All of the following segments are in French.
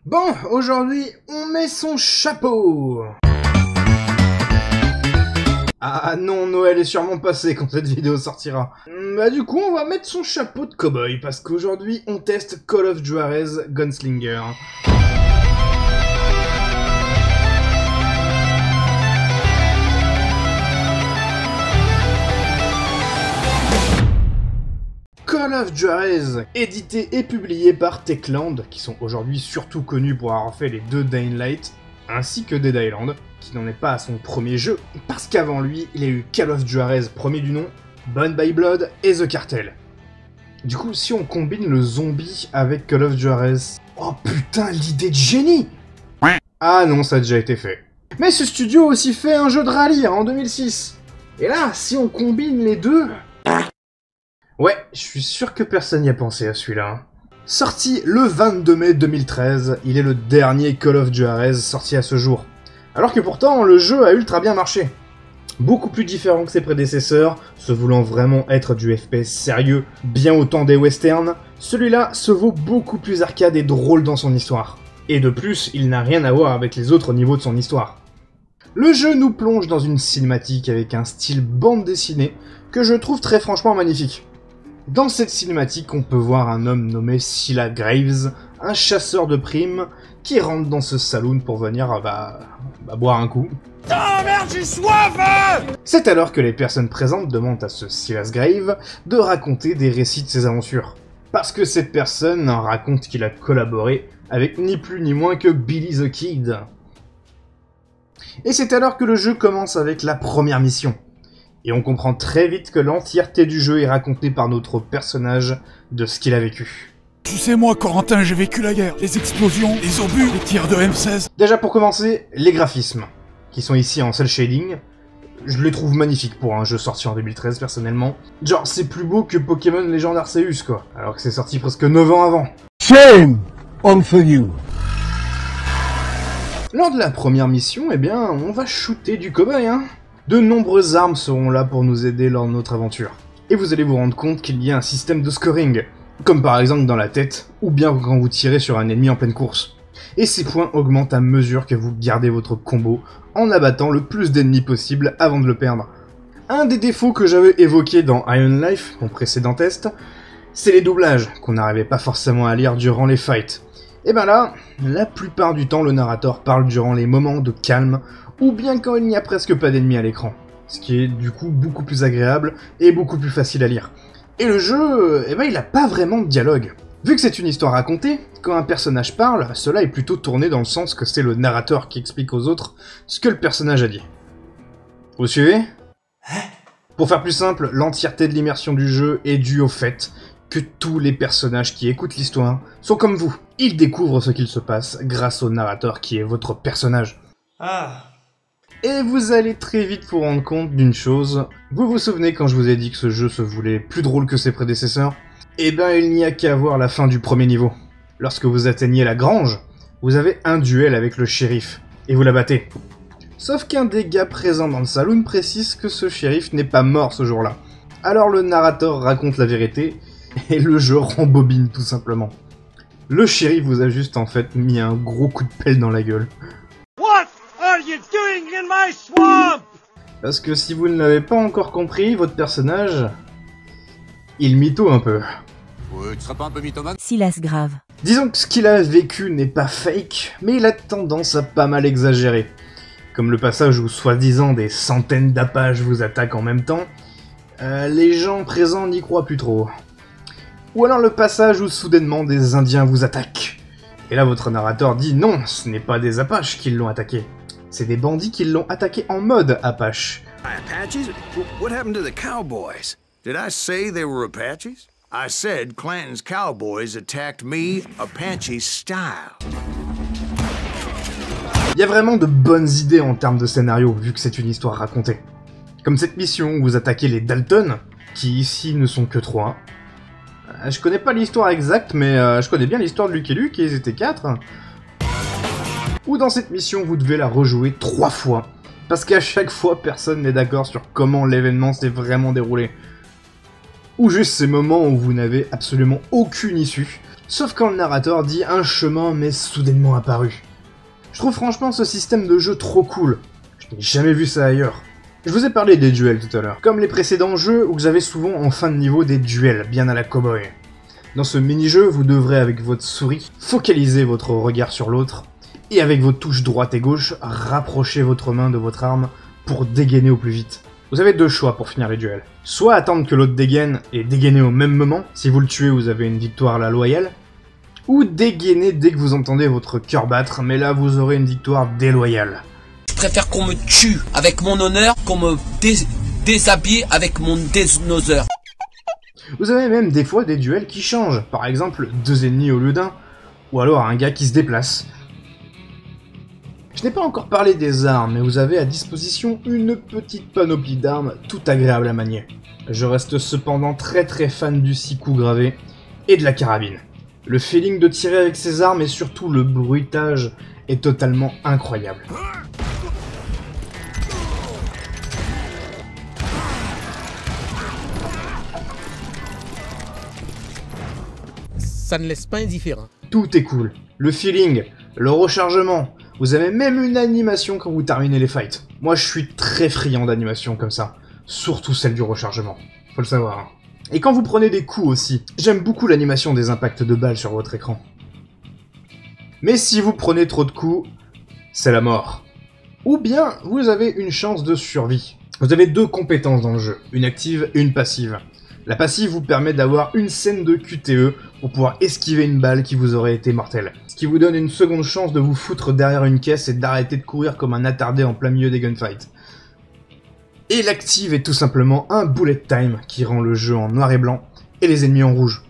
Bon, aujourd'hui, on met son chapeau. Ah non, Noël est sûrement passé quand cette vidéo sortira. Bah du coup, on va mettre son chapeau de cow-boy, parce qu'aujourd'hui, on teste Call of Juarez Gunslinger. Call of Juarez, édité et publié par Techland, qui sont aujourd'hui surtout connus pour avoir fait les deux Dying Light, ainsi que Dead Island, qui n'en est pas à son premier jeu, parce qu'avant lui, il y a eu Call of Juarez premier du nom, Bound by Blood et The Cartel. Du coup, si on combine le zombie avec Call of Juarez... Oh putain, l'idée de génie! Ah non, ça a déjà été fait. Mais ce studio a aussi fait un jeu de rallye en 2006. Et là, si on combine les deux... Ouais, je suis sûr que personne n'y a pensé à celui-là. Sorti le 22 mai 2013, il est le dernier Call of Juarez sorti à ce jour. Alors que pourtant, le jeu a ultra bien marché. Beaucoup plus différent que ses prédécesseurs, se voulant vraiment être du FPS sérieux, bien autant des westerns, celui-là se vaut beaucoup plus arcade et drôle dans son histoire. Et de plus, il n'a rien à voir avec les autres niveaux de son histoire. Le jeu nous plonge dans une cinématique avec un style bande dessinée que je trouve très franchement magnifique. Dans cette cinématique, on peut voir un homme nommé Scylla Graves, un chasseur de primes, qui rentre dans ce saloon pour venir, boire un coup. Oh merde, j'ai soif! C'est alors que les personnes présentes demandent à ce Scylla Graves de raconter des récits de ses aventures. Parce que cette personne raconte qu'il a collaboré avec ni plus ni moins que Billy the Kid. Et c'est alors que le jeu commence avec la première mission. Et on comprend très vite que l'entièreté du jeu est racontée par notre personnage de ce qu'il a vécu. Tu sais moi, Corentin, j'ai vécu la guerre. Les explosions, les obus, les tirs de M16. Déjà pour commencer, les graphismes, qui sont ici en cel shading. Je les trouve magnifiques pour un jeu sorti en 2013 personnellement. Genre c'est plus beau que Pokémon Legend Arceus quoi, alors que c'est sorti presque 9 ans avant. Shame on you. Lors de la première mission, eh bien, on va shooter du cow-boy, hein. De nombreuses armes seront là pour nous aider lors de notre aventure. Et vous allez vous rendre compte qu'il y a un système de scoring, comme par exemple dans la tête, ou bien quand vous tirez sur un ennemi en pleine course. Et ces points augmentent à mesure que vous gardez votre combo, en abattant le plus d'ennemis possible avant de le perdre. Un des défauts que j'avais évoqué dans Iron Life, mon précédent test, c'est les doublages, qu'on n'arrivait pas forcément à lire durant les fights. Et ben là, la plupart du temps le narrateur parle durant les moments de calme, ou bien quand il n'y a presque pas d'ennemis à l'écran, ce qui est du coup beaucoup plus agréable et beaucoup plus facile à lire. Et le jeu, eh ben il a pas vraiment de dialogue. Vu que c'est une histoire racontée, quand un personnage parle, cela est plutôt tourné dans le sens que c'est le narrateur qui explique aux autres ce que le personnage a dit. Vous suivez ? Pour faire plus simple, l'entièreté de l'immersion du jeu est due au fait que tous les personnages qui écoutent l'histoire sont comme vous. Ils découvrent ce qu'il se passe grâce au narrateur qui est votre personnage. Et vous allez très vite vous rendre compte d'une chose. Vous vous souvenez quand je vous ai dit que ce jeu se voulait plus drôle que ses prédécesseurs ? Eh ben il n'y a qu'à voir la fin du premier niveau. Lorsque vous atteignez la grange, vous avez un duel avec le shérif, et vous la battez. Sauf qu'un des gars présents dans le saloon précise que ce shérif n'est pas mort ce jour-là. Alors le narrateur raconte la vérité, et le jeu rembobine tout simplement. Le shérif vous a juste en fait mis un gros coup de pelle dans la gueule. What are you doing in my swamp? Parce que si vous ne l'avez pas encore compris, votre personnage, il mytho un peu. Ouais, tu seras pas un peu mythomane? Silas Grave. Disons que ce qu'il a vécu n'est pas fake, mais il a tendance à pas mal exagérer. Comme le passage où soi-disant des centaines d'apaches vous attaquent en même temps, les gens présents n'y croient plus trop. Ou alors le passage où soudainement des indiens vous attaquent. Et là votre narrateur dit non, ce n'est pas des apaches qui l'ont attaqué. C'est des bandits qui l'ont attaqué en mode apache. Apaches? What happened to the cowboys? Did I say they were Apaches? I said Clanton's cowboys attacked me Apache style. Il y a vraiment de bonnes idées en termes de scénario, vu que c'est une histoire racontée. Comme cette mission où vous attaquez les Dalton, qui ici ne sont que 3. Je connais pas l'histoire exacte, mais je connais bien l'histoire de Luke et Luke, et ils étaient 4. Ou dans cette mission, vous devez la rejouer 3 fois. Parce qu'à chaque fois, personne n'est d'accord sur comment l'événement s'est vraiment déroulé. Ou juste ces moments où vous n'avez absolument aucune issue, Sauf quand le narrateur dit un chemin m'est soudainement apparu. Je trouve franchement ce système de jeu trop cool. Je n'ai jamais vu ça ailleurs. Je vous ai parlé des duels tout à l'heure, comme les précédents jeux où vous avez souvent en fin de niveau des duels bien à la cowboy. Dans ce mini-jeu, vous devrez avec votre souris focaliser votre regard sur l'autre et avec vos touches droite et gauche rapprocher votre main de votre arme pour dégainer au plus vite. Vous avez deux choix pour finir les duels. Soit attendre que l'autre dégaine et dégainer au même moment, si vous le tuez vous avez une victoire à la loyale, ou dégainer dès que vous entendez votre cœur battre, mais là vous aurez une victoire déloyale. Je préfère qu'on me tue avec mon honneur qu'on me déshabille avec mon désnoseur. Vous avez même des fois des duels qui changent, par exemple 2 ennemis au lieu d'un, ou alors un gars qui se déplace. Je n'ai pas encore parlé des armes, mais vous avez à disposition une petite panoplie d'armes tout agréable à manier. Je reste cependant très fan du 6 coups gravés et de la carabine. Le feeling de tirer avec ces armes et surtout le bruitage est totalement incroyable. Ça ne laisse pas indifférent. Tout est cool. Le feeling, le rechargement, vous avez même une animation quand vous terminez les fights. Moi je suis très friand d'animation comme ça, surtout celle du rechargement, faut le savoir. Et quand vous prenez des coups aussi, j'aime beaucoup l'animation des impacts de balles sur votre écran. Mais si vous prenez trop de coups, c'est la mort. Ou bien vous avez une chance de survie. Vous avez 2 compétences dans le jeu, une active et une passive. La passive vous permet d'avoir une scène de QTE pour pouvoir esquiver une balle qui vous aurait été mortelle. Ce qui vous donne une seconde chance de vous foutre derrière une caisse et d'arrêter de courir comme un attardé en plein milieu des gunfights. Et l'active est tout simplement un bullet time qui rend le jeu en noir et blanc et les ennemis en rouge.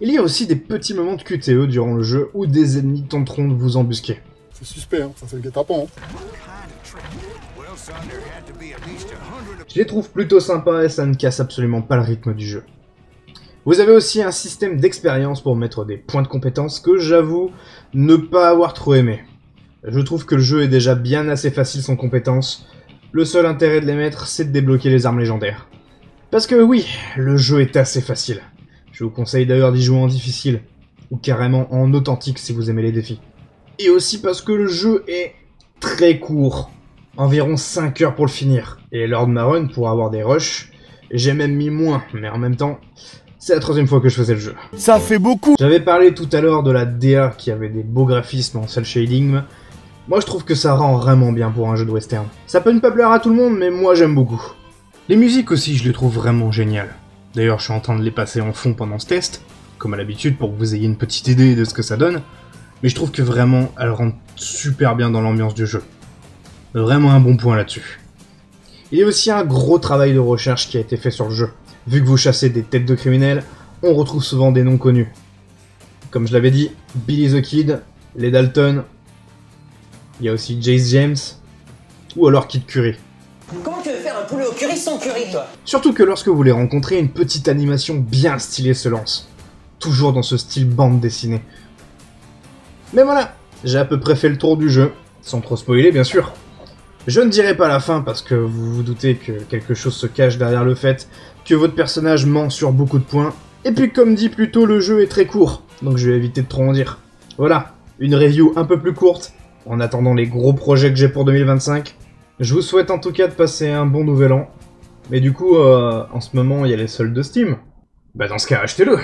Il y a aussi des petits moments de QTE durant le jeu où des ennemis tenteront de vous embusquer. C'est suspect, hein, ça c'est le guet-apens. Je les trouve plutôt sympas et ça ne casse absolument pas le rythme du jeu. Vous avez aussi un système d'expérience pour mettre des points de compétence que j'avoue ne pas avoir trop aimé. Je trouve que le jeu est déjà bien assez facile sans compétences. Le seul intérêt de les mettre, c'est de débloquer les armes légendaires. Parce que oui, le jeu est assez facile. Je vous conseille d'ailleurs d'y jouer en difficile, ou carrément en authentique si vous aimez les défis. Et aussi parce que le jeu est très court. Environ 5 heures pour le finir. Et lors de ma run, pour avoir des rushs, j'ai même mis moins, mais en même temps, c'est la 3e fois que je faisais le jeu. Ça fait beaucoup. J'avais parlé tout à l'heure de la DA qui avait des beaux graphismes en cel shading. Moi je trouve que ça rend vraiment bien pour un jeu de western. Ça peut ne pas plaire à tout le monde, mais moi j'aime beaucoup. Les musiques aussi, je les trouve vraiment géniales. D'ailleurs, je suis en train de les passer en fond pendant ce test, comme à l'habitude pour que vous ayez une petite idée de ce que ça donne. Mais je trouve que vraiment, elles rentrent super bien dans l'ambiance du jeu. Vraiment un bon point là-dessus. Il y a aussi un gros travail de recherche qui a été fait sur le jeu. Vu que vous chassez des têtes de criminels, on retrouve souvent des noms connus. Comme je l'avais dit, Billy the Kid, les Dalton, il y a aussi Jace James, ou alors Kid Curry. Comment tu veux faire un poulet au curry sans curry, toi? Surtout que lorsque vous les rencontrez, une petite animation bien stylée se lance. Toujours dans ce style bande dessinée. Mais voilà, j'ai à peu près fait le tour du jeu, sans trop spoiler bien sûr. Je ne dirai pas la fin parce que vous vous doutez que quelque chose se cache derrière le fait que votre personnage ment sur beaucoup de points. Et puis comme dit plus tôt, le jeu est très court, donc je vais éviter de trop en dire. Voilà, une review un peu plus courte, en attendant les gros projets que j'ai pour 2025. Je vous souhaite en tout cas de passer un bon nouvel an. Mais du coup, en ce moment, il y a les soldes de Steam. Bah dans ce cas, achetez-le!